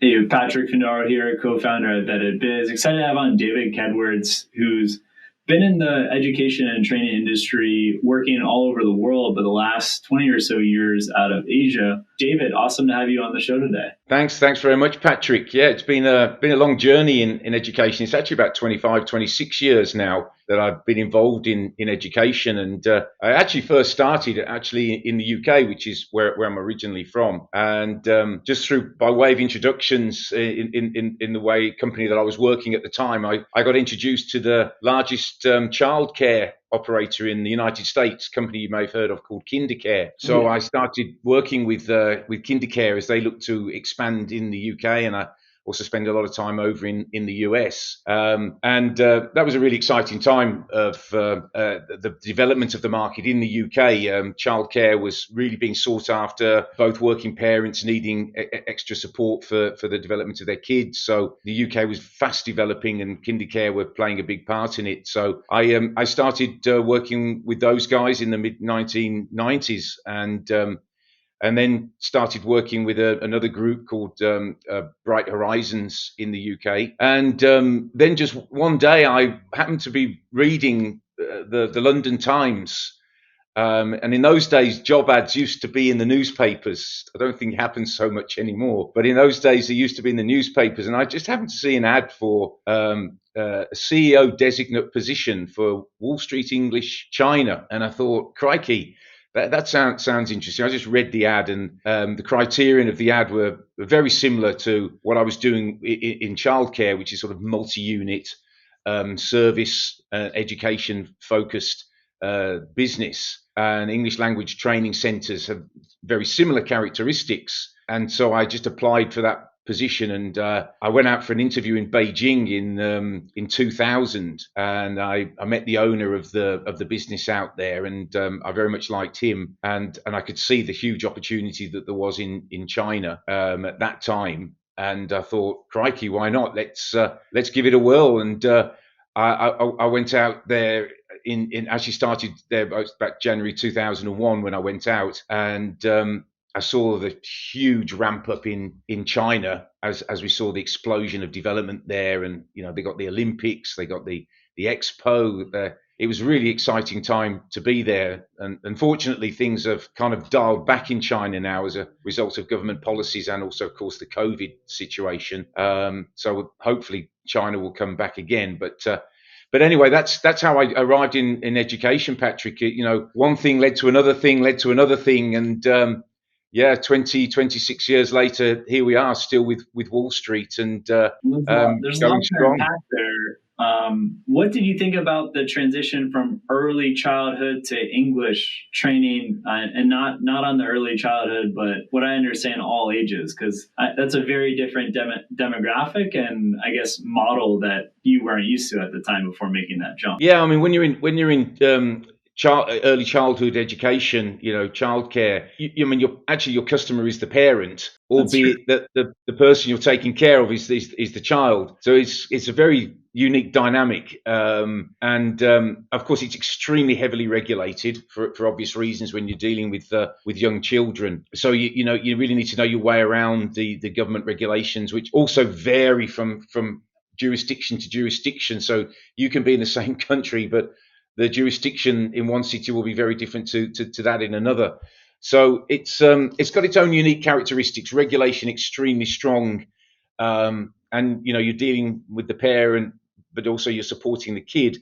Hey, Patrick Finaro here, co-founder at Biz. Excited to have on David Kedwards, who's been in the education and training industry, working all over the world, but the last 20 or so years out of Asia. David, awesome to have you on the show today. Thanks very much, Patrick. Yeah, it's been a long journey in education. It's actually about 25, 26 years now that I've been involved in education, and I actually first started actually in the UK, which is where I'm originally from. And just through by way of introductions in the way company that I was working at the time, I got introduced to the largest childcare operator in the United States, company you may have heard of called KinderCare. So I started working with KinderCare as they look to expand in the UK, and I also spend a lot of time over in the US. And that was a really exciting time of the development of the market in the UK. Childcare was really being sought after, both working parents needing extra support for the development of their kids. So the UK was fast developing, and KinderCare were playing a big part in it. So I started working with those guys in the mid 1990s, and then started working with another group called Bright Horizons in the UK. And then just one day, I happened to be reading the London Times. And in those days, job ads used to be in the newspapers. I don't think it happens so much anymore. But in those days, they used to be in the newspapers. And I just happened to see an ad for a CEO designate position for Wall Street English China. And I thought, crikey, that sounds interesting. I just read the ad, and the criterion of the ad were very similar to what I was doing in childcare, which is sort of multi-unit service education focused business. And English language training centres have very similar characteristics. And so I just applied for that position, and I went out for an interview in Beijing in 2000, and I met the owner of the business out there, and I very much liked him, and I could see the huge opportunity that there was in China at that time, and I thought, crikey, why not? Let's give it a whirl, and I went out there in actually started there back January 2001 when I went out, and I saw the huge ramp up in China as we saw the explosion of development there, and they got the Olympics, they got the Expo. It was a really exciting time to be there, and unfortunately things have kind of dialed back in China now as a result of government policies and also, of course, the COVID situation. So hopefully China will come back again, but anyway, that's how I arrived in education, Patrick. One thing led to another thing, and yeah, 26 years later, here we are, still with Wall Street, and There's a lot going to strong. unpack there. What did you think about the transition from early childhood to English training, and not on the early childhood, but what I understand, all ages? Because that's a very different demographic and I guess model that you weren't used to at the time before making that jump. Yeah, I mean, when you're in early childhood education, childcare, I mean, your customer is the parent, That's true. albeit that the person you're taking care of is the child. So it's a very unique dynamic, and of course, it's extremely heavily regulated for obvious reasons when you're dealing with young children. So you really need to know your way around the government regulations, which also vary from jurisdiction to jurisdiction. So you can be in the same country, but the jurisdiction in one city will be very different to that in another. So it's got its own unique characteristics. Regulation extremely strong, and you're dealing with the parent, but also you're supporting the kid.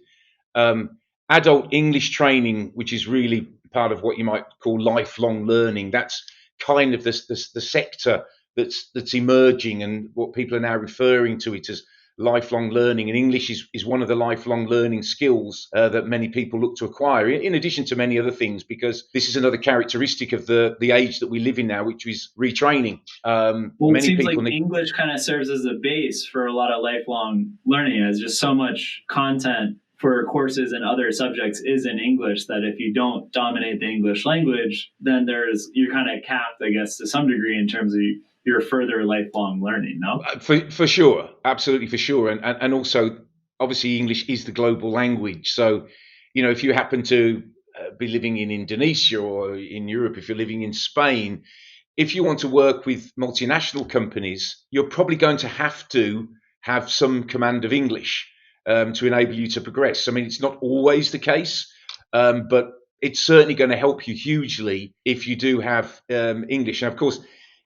Adult English training, which is really part of what you might call lifelong learning. That's kind of the sector that's emerging, and what people are now referring to it as lifelong learning. And English is one of the lifelong learning skills that many people look to acquire, in addition to many other things, because this is another characteristic of the age that we live in now, which is retraining. Well, it Many seems like people need. English kind of serves as a base for a lot of lifelong learning, as just so much content for courses and other subjects is in English that if you don't dominate the English language, then you're kind of capped, I guess, to some degree in terms of your further lifelong learning. No. For sure, absolutely, for sure, and also obviously English is the global language. So if you happen to be living in Indonesia or in Europe, if you're living in Spain, if you want to work with multinational companies, you're probably going to have some command of English to enable you to progress. I mean, it's not always the case, but it's certainly going to help you hugely if you do have English. And of course,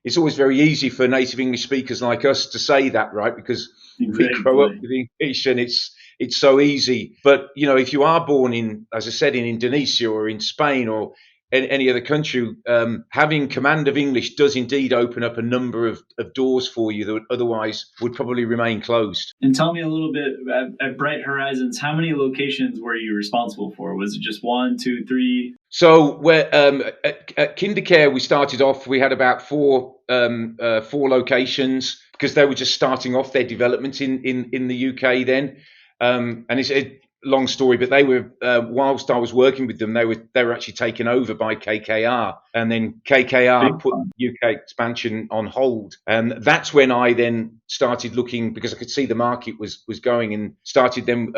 it's always very easy for native English speakers like us to say that, right? Because we grow up with English and it's so easy. But if you are born in, as I said, in Indonesia or in Spain or any other country, having command of English does indeed open up a number of doors for you that otherwise would probably remain closed. And tell me a little bit at Bright Horizons, how many locations were you responsible for? Was it just 1, 2, 3? So at KinderCare, we started off, we had about four locations because they were just starting off their development in the UK then. And it's a long story, but they were whilst I was working with them, they were actually taken over by KKR, and then KKR put UK expansion on hold, and that's when I then started looking, because I could see the market was going, and started then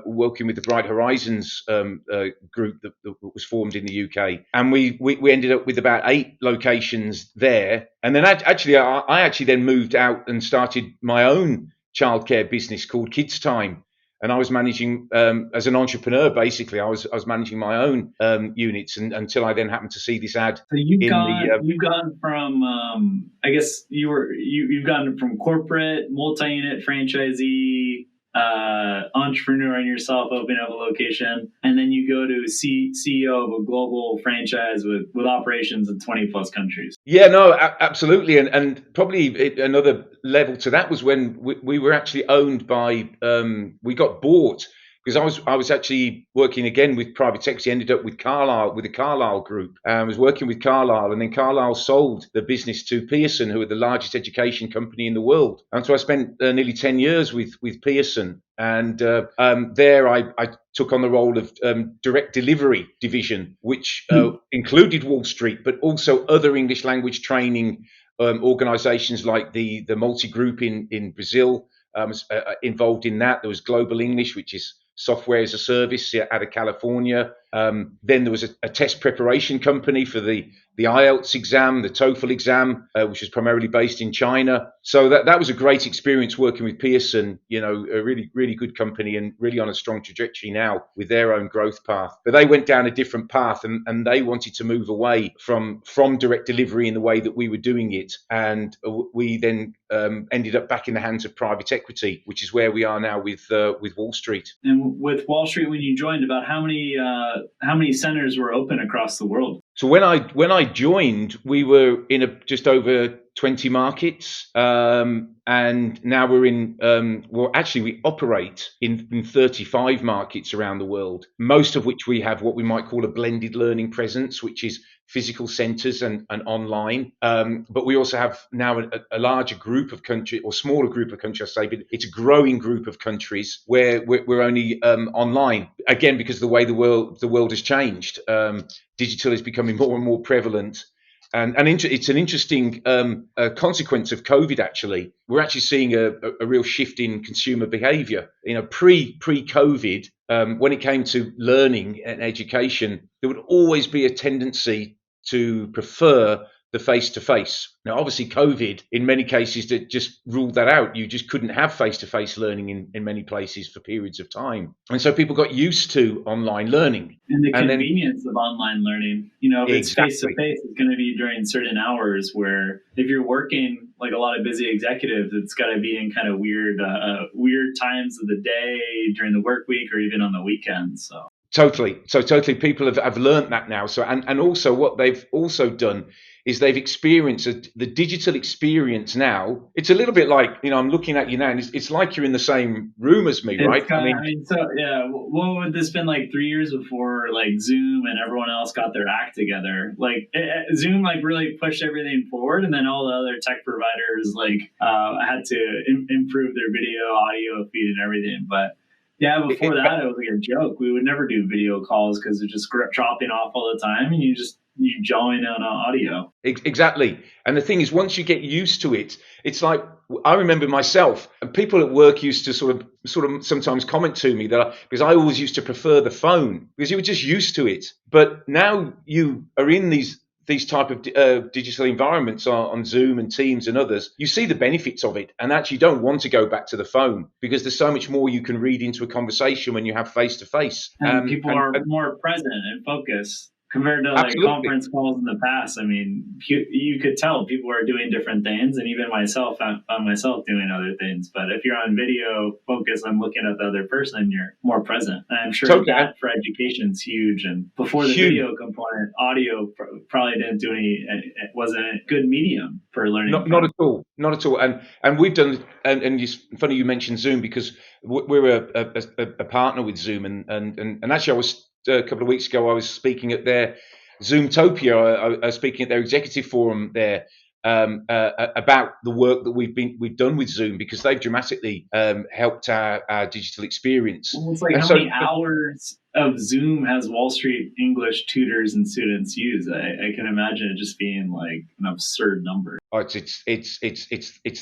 working with the Bright Horizons group that was formed in the UK, and we ended up with about 8 locations there, and then I actually then moved out and started my own childcare business called Kids Time. And I was managing, as an entrepreneur, basically, I was managing my own units, and until I then happened to see this ad. So you've gone from, I guess you've gone from corporate, multi-unit franchisee, entrepreneur in yourself, opening up a location, and then you go to CEO of a global franchise with operations in 20 plus countries. Yeah, no, absolutely. And probably another level to that was when we were actually owned by, we got bought, because I was actually working again with private equity, ended up with Carlyle, with the Carlyle Group. I was working with Carlyle, and then Carlyle sold the business to Pearson, who are the largest education company in the world. And so I spent nearly 10 years with Pearson. And there I took on the role of direct delivery division, which included Wall Street, but also other English language training organizations like the Multi Group in Brazil. Was involved in that. There was Global English, which is software as a service out of California. Then there was a test preparation company for the IELTS exam, the TOEFL exam, which was primarily based in China. So that was a great experience working with Pearson, a really, really good company and really on a strong trajectory now with their own growth path. But they went down a different path, and they wanted to move away from direct delivery in the way that we were doing it. And we then ended up back in the hands of private equity, which is where we are now with Wall Street. And with Wall Street, when you joined, about how many centers were open across the world? So when I joined, we were in just over 20 markets, and now we're in. We operate in 35 markets around the world. Most of which we have what we might call a blended learning presence, which is physical centres and online. But we also have now a larger group of countries, or smaller group of countries, I say, but it's a growing group of countries where we're only online. Again, because the way the world has changed, digital is becoming more and more prevalent. And it's an interesting consequence of COVID, actually. We're actually seeing a real shift in consumer behaviour. Pre-COVID, when it came to learning and education, there would always be a tendency to prefer the face-to-face. Now, obviously, COVID, in many cases, that just ruled that out. You just couldn't have face-to-face learning in many places for periods of time. And so people got used to online learning. And the convenience of online learning. If it's Exactly. face-to-face, it's going to be during certain hours, where if you're working like a lot of busy executives, it's got to be in kind of weird times of the day during the work week or even on the weekends. So Totally. People have learned that now. So, and also what they've also done is they've experienced the digital experience now. It's a little bit like, I'm looking at you now, and it's like you're in the same room as me, right? What would this been like 3 years before like Zoom and everyone else got their act together? Like Zoom like really pushed everything forward, and then all the other tech providers had to improve their video, audio feed and everything. But yeah, before that, it was like a joke. We would never do video calls because it's just dropping off all the time, and you join on audio. Exactly. And the thing is, once you get used to it, it's like, I remember myself, and people at work used to sort of sometimes comment to me because I always used to prefer the phone because you were just used to it. But now you are in these these type of digital environments on Zoom and Teams and others, you see the benefits of it, and actually don't want to go back to the phone because there's so much more you can read into a conversation when you have face to face. And people are more present and focused compared to like Absolutely. conference calls in the past. I mean, you could tell people are doing different things, and even myself, I found myself doing other things. But if you're on video focus on looking at the other person, you're more present. And I'm sure Totally. that for education is huge. And before the video component, audio probably didn't do it wasn't a good medium for learning. Not at all. Not at all. And we've done, and it's funny you mentioned Zoom because we're a partner with Zoom, and actually I was a couple of weeks ago I was speaking at their Zoomtopia. I was speaking at their executive forum there about the work that we've done with Zoom because they've dramatically helped our digital experience. Well, it's like how many hours of Zoom has Wall Street English tutors and students use? I can imagine it just being like an absurd number. Oh, it's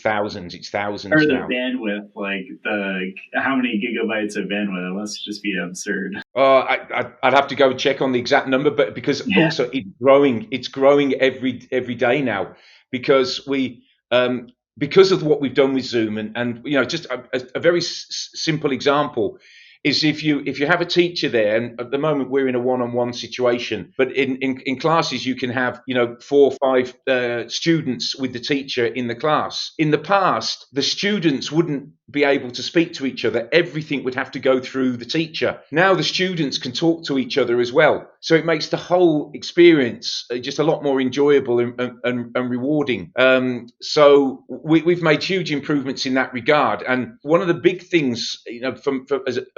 thousands. It's thousands. Or the now. bandwidth, like how many gigabytes of bandwidth? It must just be absurd. I'd have to go and check on the exact number, but because also it's growing every day now because because of what we've done with Zoom and just a very simple example is if you have a teacher there, and at the moment we're in a one-on-one situation, but in classes you can have 4 or 5 students with the teacher in the class. In the past, the students wouldn't be able to speak to each other. Everything would have to go through the teacher. Now the students can talk to each other as well. So it makes the whole experience just a lot more enjoyable and rewarding. So we've made huge improvements in that regard. And one of the big things,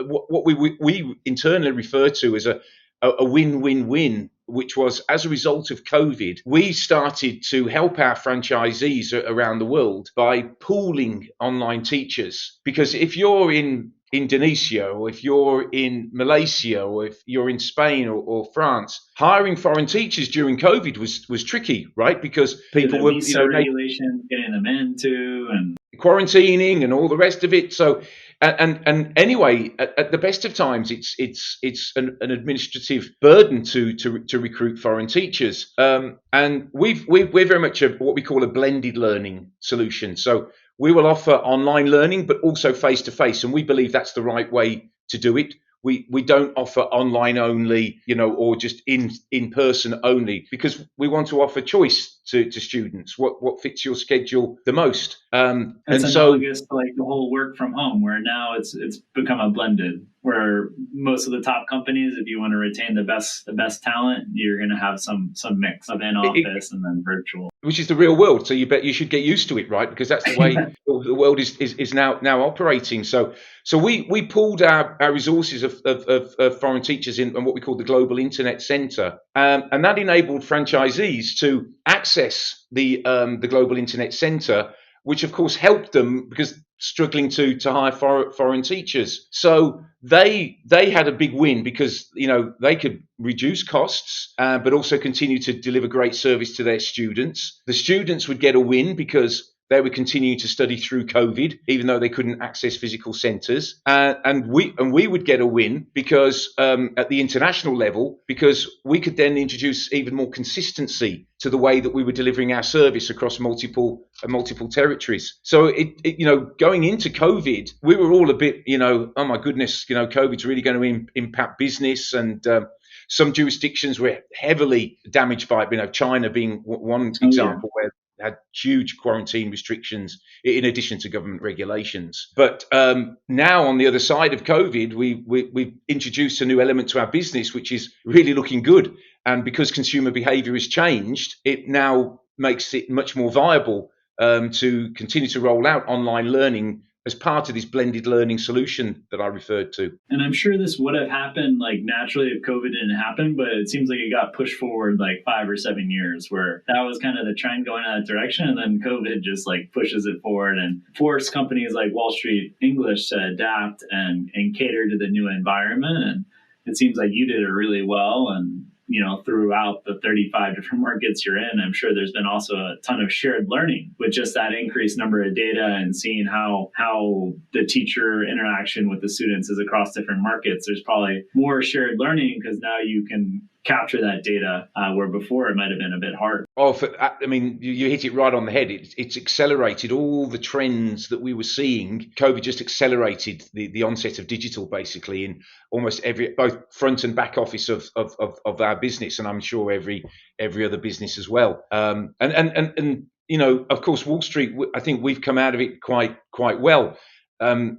what we internally refer to as a win-win-win, which was as a result of COVID, we started to help our franchisees around the world by pooling online teachers. Because if you're in Indonesia, or if you're in Malaysia, or if you're in Spain or France, hiring foreign teachers during COVID was tricky, right? Because people were regulation, getting them into and quarantining and all the rest of it. So and anyway, at the best of times, it's an administrative burden to recruit foreign teachers. And we're very much what we call a blended learning solution. So we will offer online learning, but also face to face, and we believe that's the right way to do it. We don't offer online only, or just in person only, because we want to offer choice to students. What fits your schedule the most? It's analogous to like the whole work from home, where now it's become a blended. Where most of the top companies, if you want to retain the best talent, you're going to have some mix of in office and then virtual, which is the real world. So you should get used to it, right? Because that's the way the world is now operating. So we pooled our resources of foreign teachers in what we call the Global Internet Centre, and that enabled franchisees to access the Global Internet Centre, which of course helped them because struggling to hire foreign teachers. So they had a big win because they could reduce costs, but also continue to deliver great service to their students. The students would get a win because they would continue to study through COVID, even though they couldn't access physical centres. And we would get a win because at the international level, because we could then introduce even more consistency to the way that we were delivering our service across multiple territories. So going into COVID, we were all a bit, oh my goodness, COVID's really going to impact business, and some jurisdictions were heavily damaged by it. China being one example where had huge quarantine restrictions in addition to government regulations. But now on the other side of COVID, we've introduced a new element to our business, which is really looking good. And because consumer behavior has changed, it now makes it much more viable to continue to roll out online learning as part of this blended learning solution that I referred to. And I'm sure this would have happened like naturally if COVID didn't happen, but it seems like it got pushed forward like 5 or 7 years, where that was kind of the trend going in that direction. And then COVID just like pushes it forward and forced companies like Wall Street English to adapt and cater to the new environment. And it seems like you did it really well. And throughout the 35 different markets you're in, I'm sure there's been also a ton of shared learning with just that increased number of data and seeing how the teacher interaction with the students is across different markets. There's probably more shared learning because now you can capture that data where before it might have been a bit hard. Oh, I mean, you hit it right on the head. It's accelerated all the trends that we were seeing. COVID just accelerated the onset of digital, basically, in almost both front and back office of our business, and I'm sure every other business as well. And you know, of course, Wall Street, I think we've come out of it quite well. There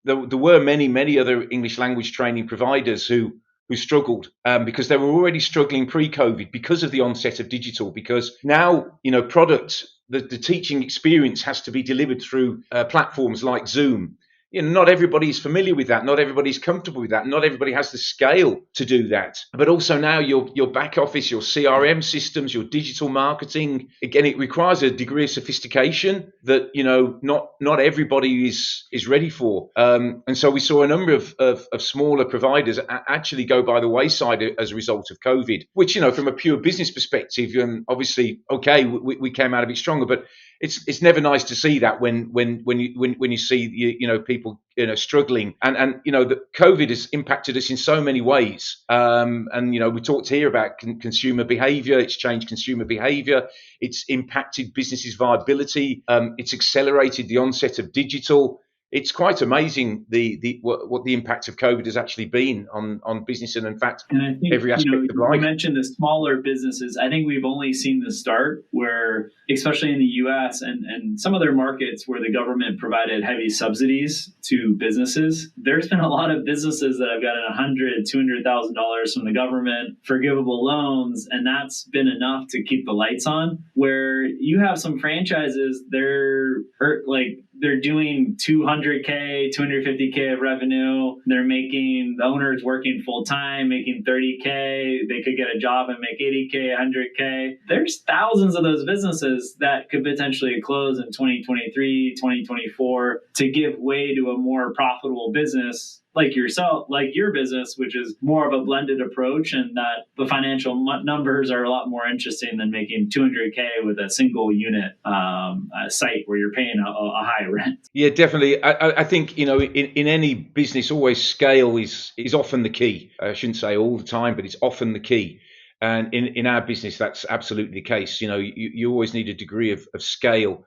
were many other English language training providers who struggled because they were already struggling pre-COVID because of the onset of digital. Because now, you know, the teaching experience has to be delivered through platforms like Zoom. You know, not everybody is familiar with that. Not everybody's comfortable with that. Not everybody has the scale to do that. But also now your back office, your CRM systems, your digital marketing, again, it requires a degree of sophistication that, you know, not everybody is ready for. And so we saw a number of smaller providers actually go by the wayside as a result of COVID, which, you know, from a pure business perspective, obviously, okay, we came out of it stronger, but it's never nice to see that when you see you know people struggling, and you know that COVID has impacted us in so many ways, and you know we talked here about consumer behaviour. It's changed consumer behaviour. It's impacted businesses' viability. It's accelerated the onset of digital. It's quite amazing what the impact of COVID has actually been on business and in fact and I think, every aspect of life. You mentioned the smaller businesses. I think we've only seen the start where, especially in the US and some other markets where the government provided heavy subsidies to businesses, there's been a lot of businesses that have gotten $100,000, $200,000 from the government, forgivable loans, and that's been enough to keep the lights on. Where you have some franchises, they're doing 200K, 250K of revenue. They're making, the owner's working full time, making 30K. They could get a job and make 80K, 100K. There's thousands of those businesses that could potentially close in 2023, 2024 to give way to a more profitable business like your business, which is more of a blended approach, and that the financial numbers are a lot more interesting than making 200K with a single unit site where you're paying a high rent. Yeah, definitely. I think, you know, in any business, always scale is often the key. I shouldn't say all the time, but it's often the key. And in our business, that's absolutely the case. You know, you always need a degree of scale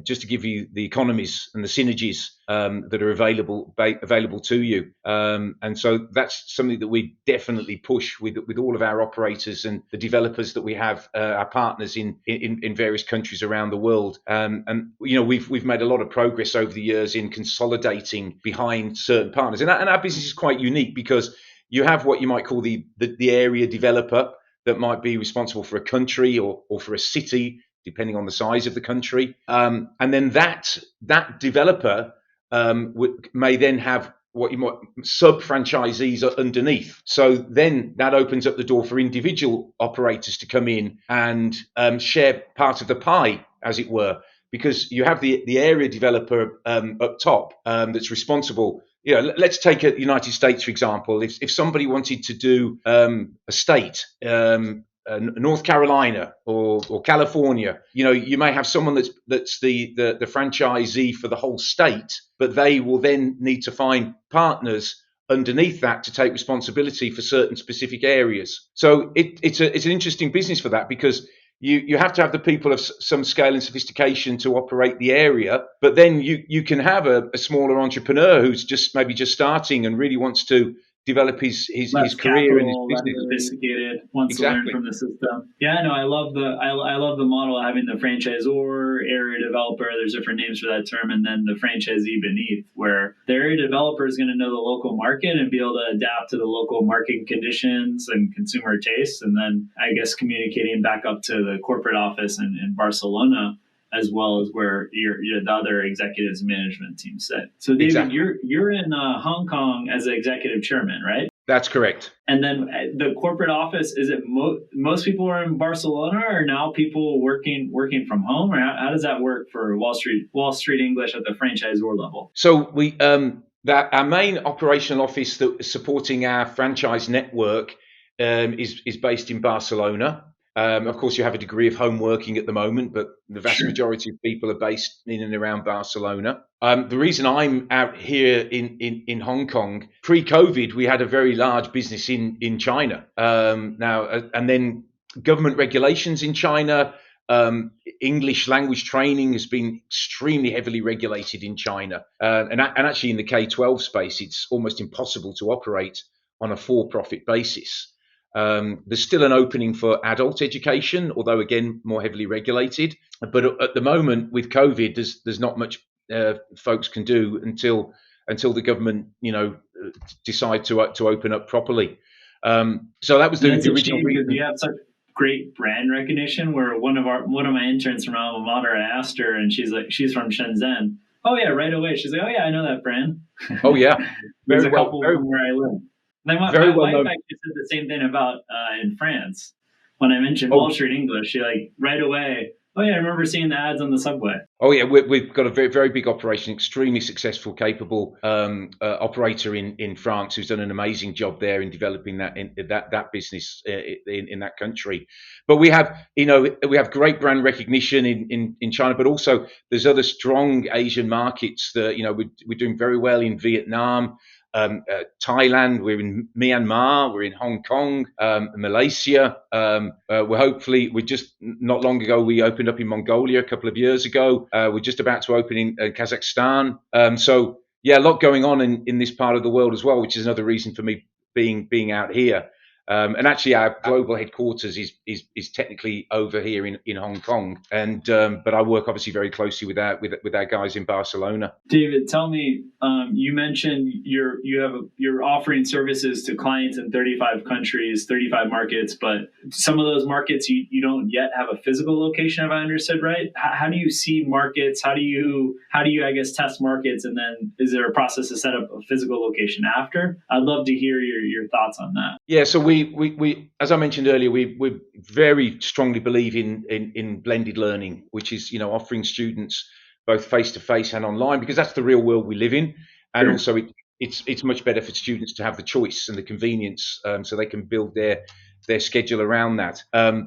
just to give you the economies and the synergies that are available to you. And so that's something that we definitely push with all of our operators and the developers that we have, our partners in various countries around the world. And you know, we've made a lot of progress over the years in consolidating behind certain partners. And our business is quite unique because you have what you might call the area developer that might be responsible for a country or for a city, depending on the size of the country. And then that developer may then have what you might sub-franchisees underneath. So then that opens up the door for individual operators to come in and share part of the pie, as it were, because you have the area developer up top that's responsible. You know, let's take the United States, for example. If somebody wanted to do a state, North Carolina or California, you know, you may have someone that's the franchisee for the whole state, but they will then need to find partners underneath that to take responsibility for certain specific areas. So it's an interesting business for that, because you have to have the people of some scale and sophistication to operate the area, but then you can have a smaller entrepreneur who's just starting and really wants to develop his career and his business. Less sophisticated, wants to learn from the system. Yeah, no, I love the model of having the franchisor, area developer. There's different names for that term, and then the franchisee beneath, where the area developer is going to know the local market and be able to adapt to the local market conditions and consumer tastes, and then I guess communicating back up to the corporate office in Barcelona, as well as where the other executives and management team sit. So David, exactly. You're in Hong Kong as an executive chairman, right? That's correct. And then the corporate office, is it most people are in Barcelona, or now people working from home, or how does that work for Wall Street English at the franchisor level? So we our main operational office that is supporting our franchise network is based in Barcelona. Of course, you have a degree of home working at the moment, but the vast Sure. majority of people are based in and around Barcelona. The reason I'm out here in Hong Kong, pre-COVID, we had a very large business in China. And then government regulations in China, English language training has been extremely heavily regulated in China. And actually in the K-12 space, it's almost impossible to operate on a for-profit basis. There's still an opening for adult education, although again more heavily regulated. But at the moment with COVID, there's not much folks can do until the government decide to open up properly. So that was the That's a original shame because reason. you have such great brand recognition. Where one of my interns from alma mater, I asked her, and she's from Shenzhen. Oh yeah, right away. She's like, oh yeah, I know that brand. Oh yeah, There's very a well, couple very, from where I live. And then very my well wife known. actually said the same thing about in France. When I mentioned Oh, Wall Street English, she right away. Oh yeah, I remember seeing the ads on the subway. Oh yeah, we've got a very, very big operation, extremely successful, capable operator in France who's done an amazing job there in developing that business in that country. But we have great brand recognition in China, but also there's other strong Asian markets that we're doing very well in Vietnam. Thailand, we're in Myanmar, we're in Hong Kong, Malaysia. We're just not long ago we opened up in Mongolia a couple of years ago. We're just about to open in Kazakhstan. So yeah, a lot going on in this part of the world as well, which is another reason for me being out here. And actually, our global headquarters is technically over here in Hong Kong, but I work obviously very closely with our guys in Barcelona. David, tell me, you mentioned you're offering services to clients in 35 countries, 35 markets, but some of those markets you don't yet have a physical location, if I understood right. How do you see markets? How do you I guess test markets, and then is there a process to set up a physical location after? I'd love to hear your thoughts on that. Yeah, so we as I mentioned earlier, we very strongly believe in blended learning, which is offering students both face to face and online, because that's the real world we live in, and Sure. also it's much better for students to have the choice and the convenience, so they can build their schedule around that. I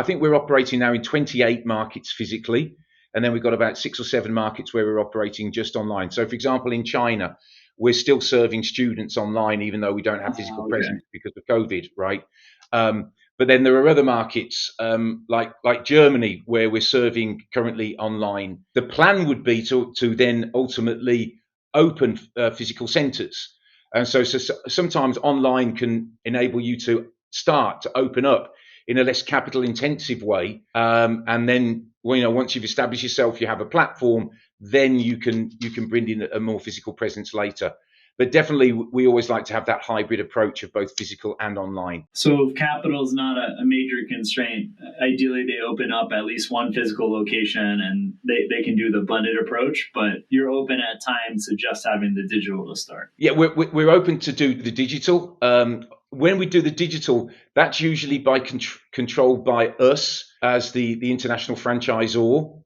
think we're operating now in 28 markets physically, and then we've got about 6 or 7 markets where we're operating just online. So, for example, in China, we're still serving students online, even though we don't have physical presence because of COVID, right? But then there are other markets like Germany where we're serving currently online. The plan would be to then ultimately open physical centres, and so sometimes online can enable you to start to open up in a less capital intensive way, and then once you've established yourself, you have a platform, then you can bring in a more physical presence later. But definitely, we always like to have that hybrid approach of both physical and online. So if capital is not a major constraint, ideally they open up at least one physical location and they can do the blended approach, but you're open at times to just having the digital to start. Yeah, we're open to do the digital. When we do the digital, that's usually controlled by us as the international franchisor.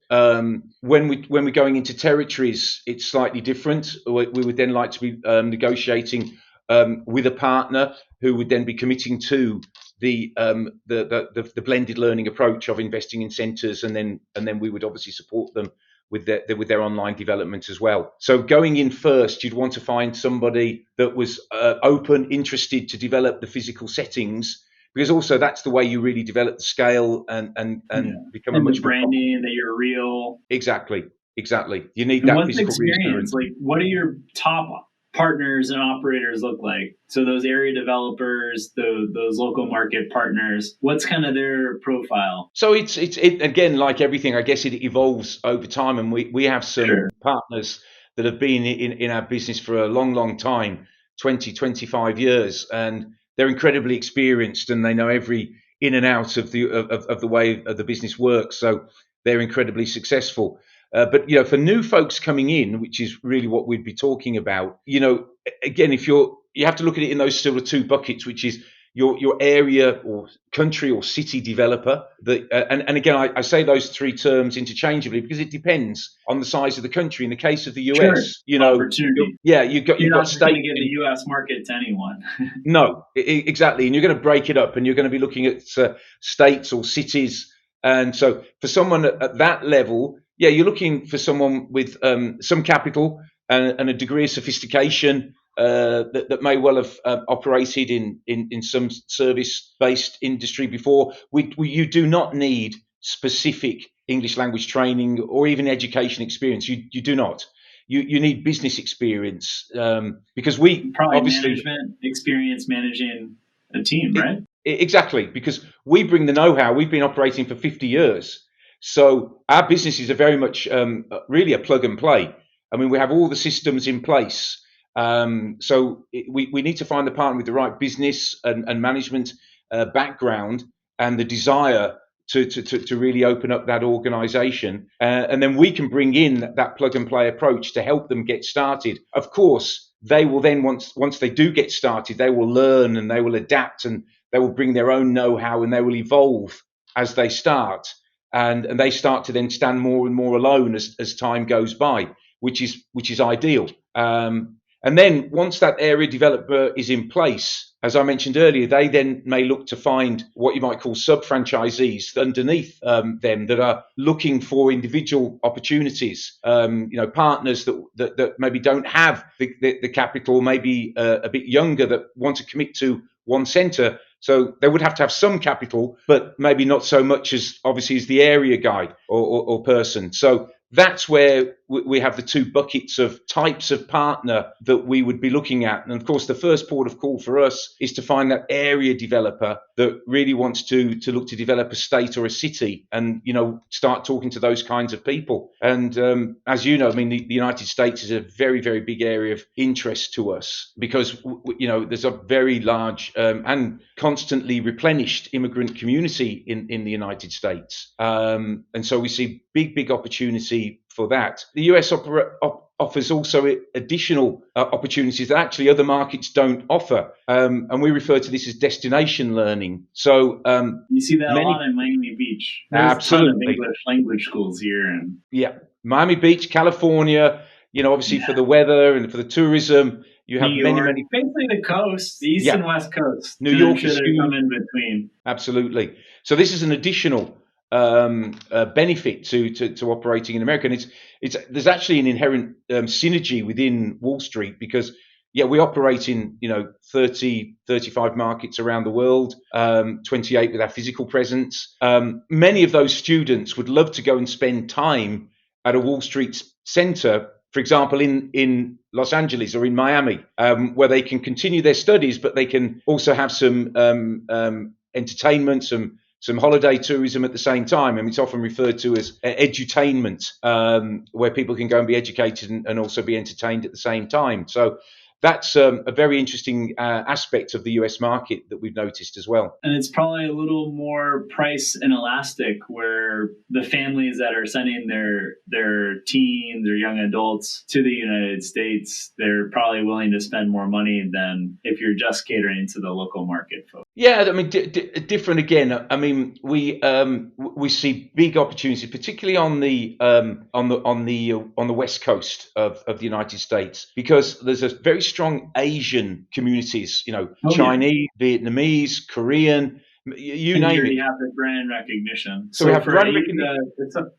When we're going into territories, it's slightly different. We would then like to be negotiating with a partner who would then be committing to the blended learning approach of investing in centres, and then we would obviously support them with their online development as well. So going in first, you'd want to find somebody that was open, interested to develop the physical settings, because also that's the way you really develop the scale and become and a much the branding that you're real. Exactly. You need And that what's physical experience? reassurance. Like, what do your top partners and operators look like? So those area developers, those local market partners, what's kind of their profile? So it again, like everything, I guess it evolves over time, and we have some partners that have been in our business for a long time, 20, 25 years, and they're incredibly experienced, and they know every in and out of the way of the business works. So they're incredibly successful. But for new folks coming in, which is really what we'd be talking about, again, you have to look at it in those sort of 2 buckets, which is your area or country or city developer. And again, I say those three terms interchangeably because it depends on the size of the country. In the case of the Sure. US, Opportunity. you've You're got not just going state. to give the U.S. market to anyone. No, exactly. And you're going to break it up and you're going to be looking at states or cities. And so for someone at that level, you're looking for someone with some capital and a degree of sophistication that may well have operated in some service-based industry before. You do not need specific English language training or even education experience. You do not. You need business experience because we Probably obviously management experience managing a team, right? exactly, because we bring the know-how. We've been operating for 50 years, so our businesses are very much really a plug and play. I mean, we have all the systems in place, we need to find the partner with the right business and management background and the desire to really open up that organization. And then we can bring in that plug and play approach to help them get started. Of course, they will then, once they do get started, they will learn and they will adapt and they will bring their own know-how and they will evolve as they start. And they start to then stand more and more alone as time goes by, which is ideal. And then once that area developer is in place, as I mentioned earlier, they then may look to find what you might call sub-franchisees underneath them that are looking for individual opportunities, partners that maybe don't have the capital, maybe a bit younger that want to commit to one centre. So they would have to have some capital, but maybe not so much as obviously as the area guy or person. So that's where we have the two buckets of types of partner that we would be looking at. And of course, the first port of call for us is to find that area developer that really wants to look to develop a state or a city and, start talking to those kinds of people. And as you know, I mean, the United States is a very, very big area of interest to us because, there's a very large and constantly replenished immigrant community in the United States. And so we see big opportunity for that. The US offers also additional opportunities that actually other markets don't offer. And we refer to this as destination learning. So you see that a lot in Miami Beach. There's absolutely. a ton of English language schools here. And Miami Beach, California, obviously for the weather and for the tourism. You have many basically the coast, the east and west coast. New York is come in between. Absolutely. So this is an additional benefit to operating in America, and there's actually an inherent synergy within Wall Street because we operate in 35 markets around the world, 28 with our physical presence. Many of those students would love to go and spend time at a Wall Street center, for example, in Los Angeles or in Miami, where they can continue their studies, but they can also have some entertainment, some holiday tourism at the same time. And it's often referred to as edutainment, where people can go and be educated and also be entertained at the same time. So that's a very interesting aspect of the US market that we've noticed as well. And it's probably a little more price inelastic, where the families that are sending their teens or young adults to the United States, they're probably willing to spend more money than if you're just catering to the local market folks. Yeah, I mean, different again. I mean, we see big opportunities, particularly on the west coast of the United States, because there's a very strong Asian communities. Chinese, Vietnamese, Korean. You name it. You already have the brand recognition. So we have brand recognition.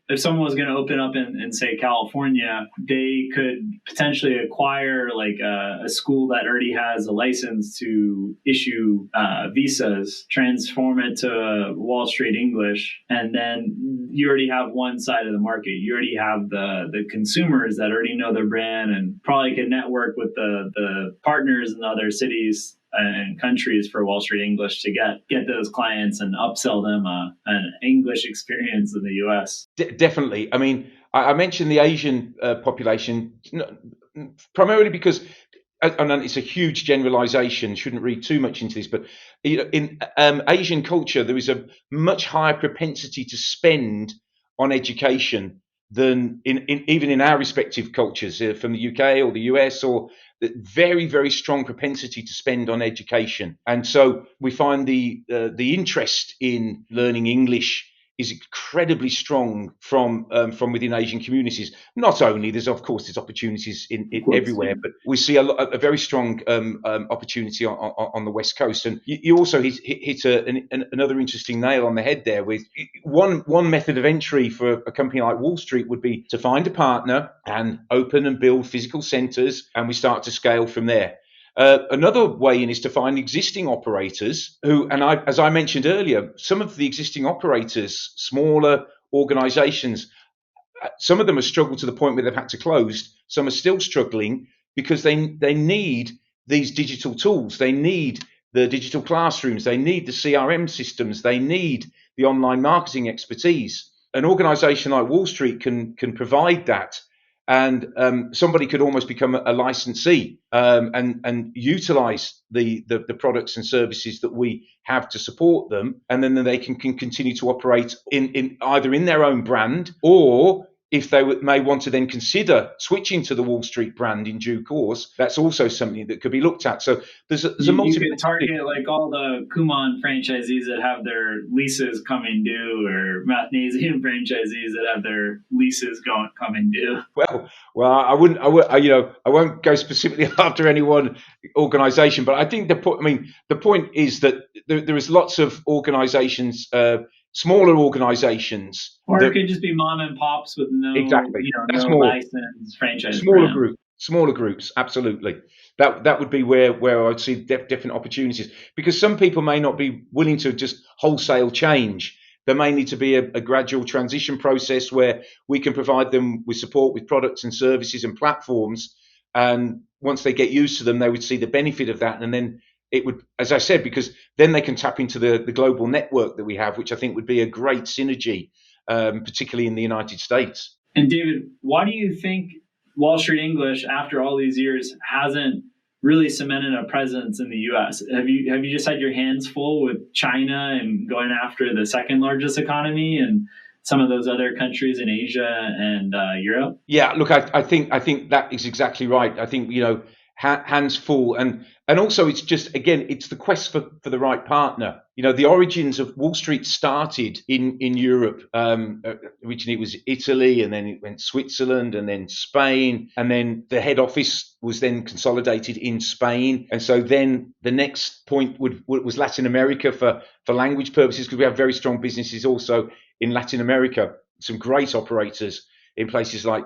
If someone was going to open up in say California, they could potentially acquire like a school that already has a license to issue visas, transform it to Wall Street English, and then you already have one side of the market. You already have the consumers that already know their brand and probably can network with the partners in other cities and countries for Wall Street English to get those clients and upsell them an English experience in the US. Definitely. I mean, I mentioned the Asian population primarily because, and it's a huge generalization, shouldn't read too much into this, but in Asian culture, there is a much higher propensity to spend on education than even in our respective cultures from the UK or the US, or the very, very strong propensity to spend on education. And so we find the interest in learning English is incredibly strong from within Asian communities. Not only there's opportunities in everywhere, but we see a very strong opportunity on the West Coast. And you also hit another interesting nail on the head there. With one method of entry for a company like Wall Street would be to find a partner and open and build physical centers, and we start to scale from there. Another way in is to find existing operators who, as I mentioned earlier, some of the existing operators, smaller organizations, some of them have struggled to the point where they've had to close. Some are still struggling because they need these digital tools. They need the digital classrooms. They need the CRM systems. They need the online marketing expertise. An organization like Wall Street can provide that. And somebody could almost become a licensee and utilize the products and services that we have to support them, and then they can continue to operate in either in their own brand, or if they may want to then consider switching to the Wall Street brand in due course, that's also something that could be looked at. So there's a you could target like all the Kumon franchisees that have their leases coming due, or Mathnasium franchisees that have their leases coming due. Well, I won't go specifically after any one organization, but I think the point is that there is lots of organizations, smaller organizations, or it could just be mom and pops with no license franchise. Smaller groups, absolutely. That would be where I'd see definite opportunities, because some people may not be willing to just wholesale change. There may need to be a gradual transition process where we can provide them with support with products and services and platforms. And once they get used to them, they would see the benefit of that. And then it would, as I said, because then they can tap into the global network that we have, which I think would be a great synergy, particularly in the United States. And David, why do you think Wall Street English, after all these years, hasn't really cemented a presence in the U.S.? Have you just had your hands full with China and going after the second largest economy and some of those other countries in Asia and Europe? Yeah, look, I think that is exactly right. I think hands full, and also it's just, again, it's the quest for the right partner. The origins of Wall Street started in Europe. Originally it was Italy, and then it went Switzerland, and then Spain, and then the head office was then consolidated in Spain. And so then the next point was Latin America for language purposes, because we have very strong businesses also in Latin America. Some great operators in places like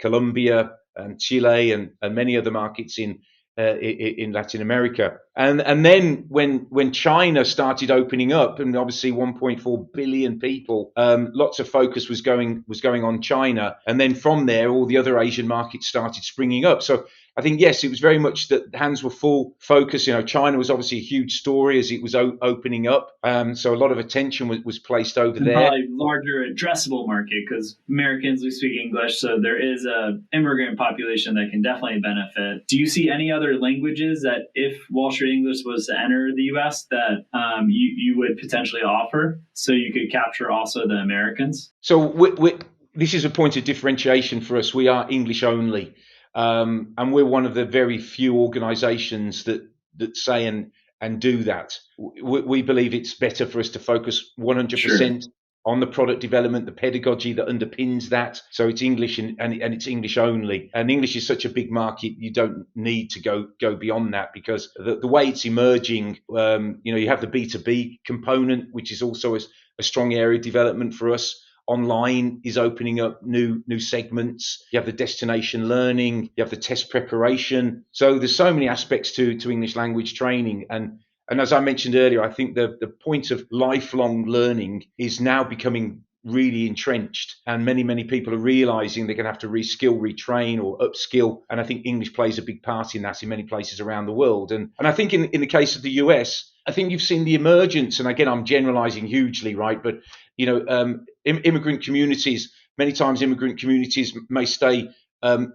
Colombia and Chile and many other markets in Latin America. And then when China started opening up, and obviously 1.4 billion people, lots of focus was going on China. And then from there, all the other Asian markets started springing up. So I think, yes, it was very much that hands were full focus. China was obviously a huge story as it was opening up. So a lot of attention was placed over there. Probably larger addressable market, because Americans, we speak English. So there is a immigrant population that can definitely benefit. Do you see any other languages that, if Wall Street English was to enter the U.S., that you would potentially offer, so you could capture also the Americans? So this is a point of differentiation for us. We are English only. And we're one of the very few organizations that say and do that. We believe it's better for us to focus 100% on the product development, the pedagogy that underpins that. So it's English and it's English only. And English is such a big market, you don't need to go beyond that, because the way it's emerging, you have the B2B component, which is also a strong area of development for us. Online is opening up new segments. You have the destination learning, you have the test preparation. So there's so many aspects to English language training. And as I mentioned earlier, I think the point of lifelong learning is now becoming really entrenched, and many people are realizing they're going to have to reskill, retrain, or upskill. And I think English plays a big part in that in many places around the world. And I think in the case of the US, I think you've seen the emergence, and again, I'm generalizing hugely, right? But immigrant communities, many times immigrant communities may stay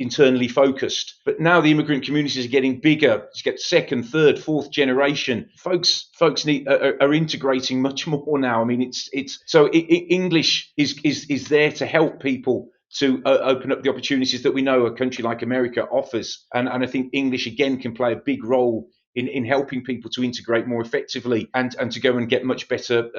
internally focused, but now the immigrant communities are getting bigger. You get second, third, fourth generation folks are integrating much more now. I mean, it's so English is there to help people to open up the opportunities that we know a country like America offers. And I think English, again, can play a big role in helping people to integrate more effectively and to go and get much better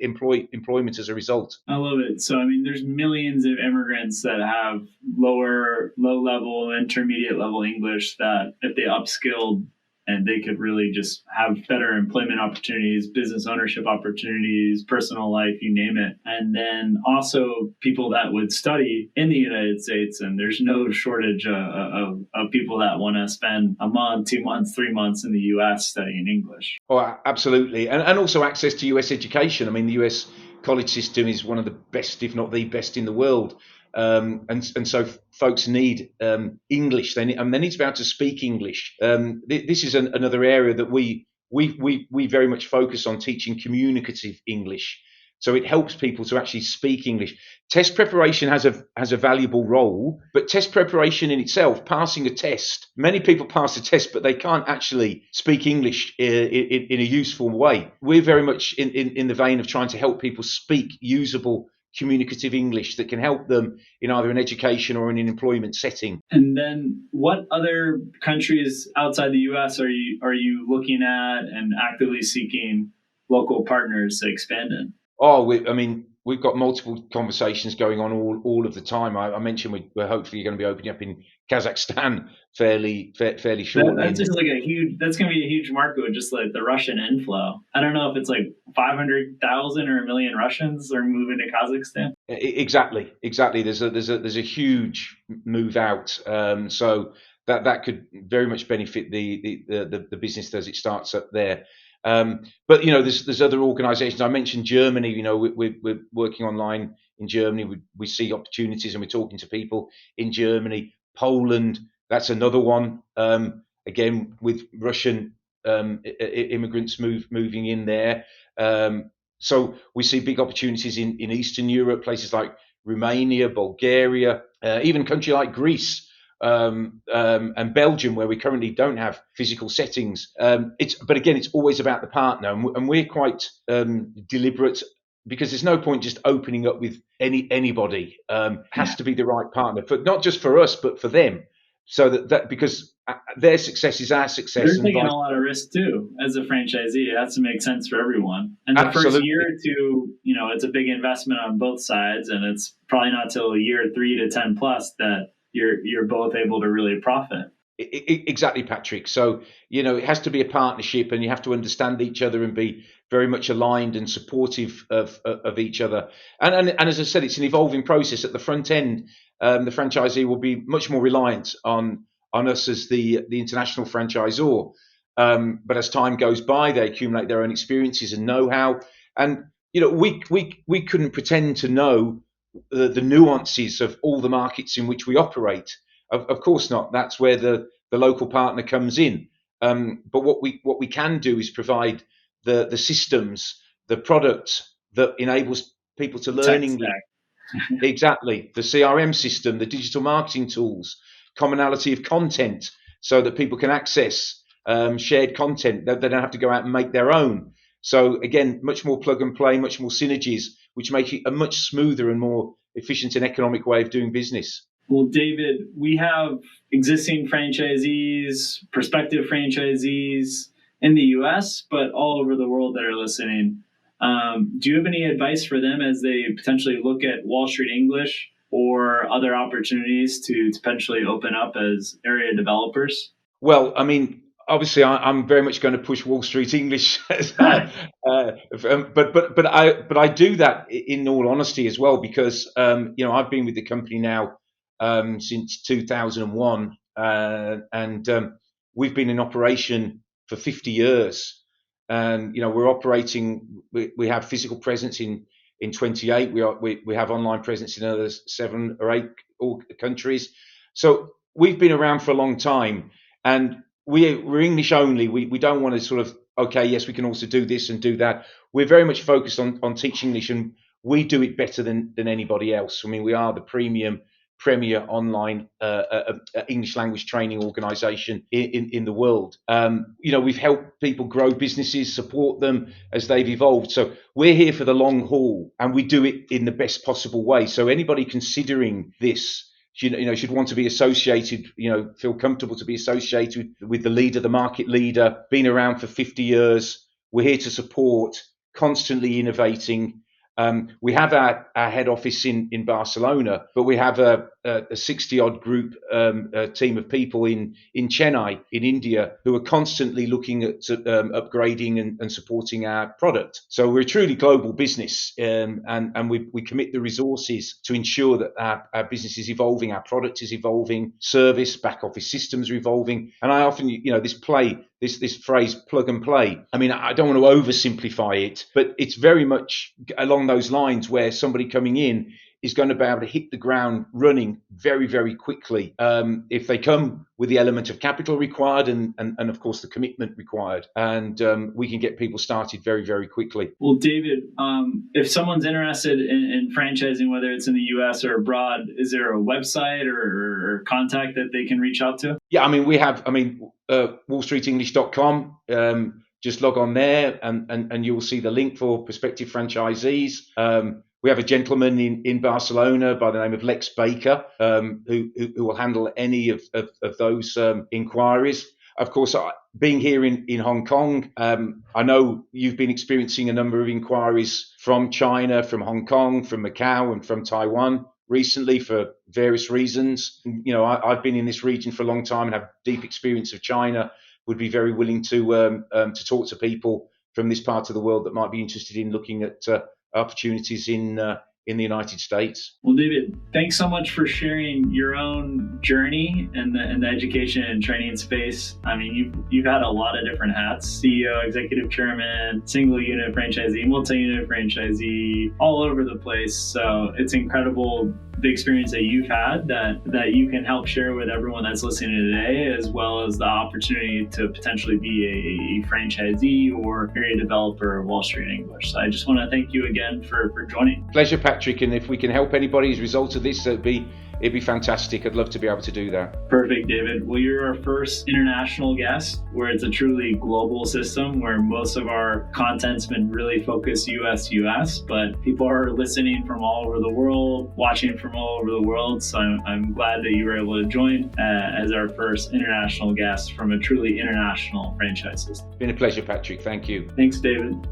employment as a result. I love it. So, I mean, there's millions of immigrants that have low level, intermediate level English that if they upskilled and they could really just have better employment opportunities, business ownership opportunities, personal life, you name it. And then also people that would study in the United States, and there's no shortage of people that want to spend a month, 2 months, 3 months in the US studying English. Oh, absolutely. And also access to US education. I mean, the US college system is one of the best, if not the best in the world. And so folks need English. They need to be able to speak English. This is another area that we very much focus on, teaching communicative English. So it helps people to actually speak English. Test preparation has a valuable role, but test preparation in itself, passing a test, many people pass a test, but they can't actually speak English in a useful way. We're very much in the vein of trying to help people speak usable communicative English that can help them in either an education or in an employment setting. And then what other countries outside the US are you looking at and actively seeking local partners to expand in? Oh, we've got multiple conversations going on all of the time. I mentioned we're hopefully going to be opening up in Kazakhstan fairly shortly. That's just like that's going to be a huge market with just like the Russian inflow. I don't know if it's like 500,000 or 1 million Russians are moving to Kazakhstan. Exactly. There's a huge move out. So that could very much benefit the business as it starts up there. But there's other organisations. I mentioned Germany. We're working online in Germany. We see opportunities, and we're talking to people in Germany. Poland, that's another one. Again, with Russian immigrants moving in there. So we see big opportunities in Eastern Europe, places like Romania, Bulgaria, even a country like Greece. And Belgium, where we currently don't have physical settings. But again, it's always about the partner, and we're quite deliberate, because there's no point just opening up with anybody. Has to be the right partner, for not just for us, but for them. So that because their success is our success. They're taking a lot of risk too as a franchisee. It has to make sense for everyone. And the Absolutely. First year or two, it's a big investment on both sides, and it's probably not till year 3 to 10 plus that you're both able to really profit. Exactly, Patrick. So, it has to be a partnership, and you have to understand each other and be very much aligned and supportive of each other. And as I said, it's an evolving process. At the front end, the franchisee will be much more reliant on us as the international franchisor. But as time goes by, they accumulate their own experiences and know-how. And, we couldn't pretend to know the nuances of all the markets in which we operate. Of course not. That's where the local partner comes in. But what we can do is provide the systems, the product that enables people to learn English. Exactly. The CRM system, the digital marketing tools, commonality of content, so that people can access shared content. They don't have to go out and make their own. So again, much more plug and play, much more synergies, which make it a much smoother and more efficient and economic way of doing business. Well, David, we have existing franchisees, prospective franchisees in the US, but all over the world that are listening. Do you have any advice for them as they potentially look at Wall Street English or other opportunities to potentially open up as area developers? Well, obviously, I'm very much going to push Wall Street English, but I do that in all honesty as well, because I've been with the company now since 2001, and we've been in operation for 50 years, and we're operating. We have physical presence in 28. We have online presence in another 7 or 8 countries. So we've been around for a long time, and we're English only. We don't want to sort of, okay, yes, we can also do this and do that. We're very much focused on teaching English, and we do it better than anybody else. We are the premium premier online English language training organization in the world. We've helped people grow businesses, support them as they've evolved. So we're here for the long haul, and we do it in the best possible way. So anybody considering this should want to be associated, feel comfortable to be associated with the leader, the market leader, been around for 50 years. We're here to support, constantly innovating. We have our head office in Barcelona, but we have a 60-odd group team of people in Chennai, in India, who are constantly looking at upgrading and supporting our product. So we're a truly global business, and we commit the resources to ensure that our business is evolving, our product is evolving, service, back office systems are evolving. And I often, this phrase plug and play. I mean, I don't want to oversimplify it, but it's very much along those lines where somebody coming in is going to be able to hit the ground running very, very quickly if they come with the element of capital required and of course the commitment required, and we can get people started very, very quickly. Well, David, if someone's interested in franchising, whether it's in the US or abroad, is there a website or contact that they can reach out to? Yeah, we have wallstreetenglish.com. Just log on there and you'll see the link for prospective franchisees. We have a gentleman in Barcelona by the name of Lex Baker, who will handle any of those inquiries. Of course, being here in Hong Kong, I know you've been experiencing a number of inquiries from China, from Hong Kong, from Macau, and from Taiwan recently for various reasons. I've been in this region for a long time and have deep experience of China. Would be very willing to talk to people from this part of the world that might be interested in looking at opportunities in the United States. Well, David, thanks so much for sharing your own journey in the education and training space. I mean, you've had a lot of different hats: CEO, executive chairman, single unit franchisee, multi-unit franchisee, all over the place. So it's incredible the experience that you've had that you can help share with everyone that's listening today, as well as the opportunity to potentially be a franchisee or area developer of Wall Street English. So I just want to thank you again for joining. Pleasure, Patrick. And if we can help anybody as a result of this, it'd be fantastic. I'd love to be able to do that. Perfect, David. Well, you're our first international guest where it's a truly global system where most of our content's been really focused US, but people are listening from all over the world, watching from all over the world. So I'm glad that you were able to join as our first international guest from a truly international franchise system. It's been a pleasure, Patrick. Thank you. Thanks, David.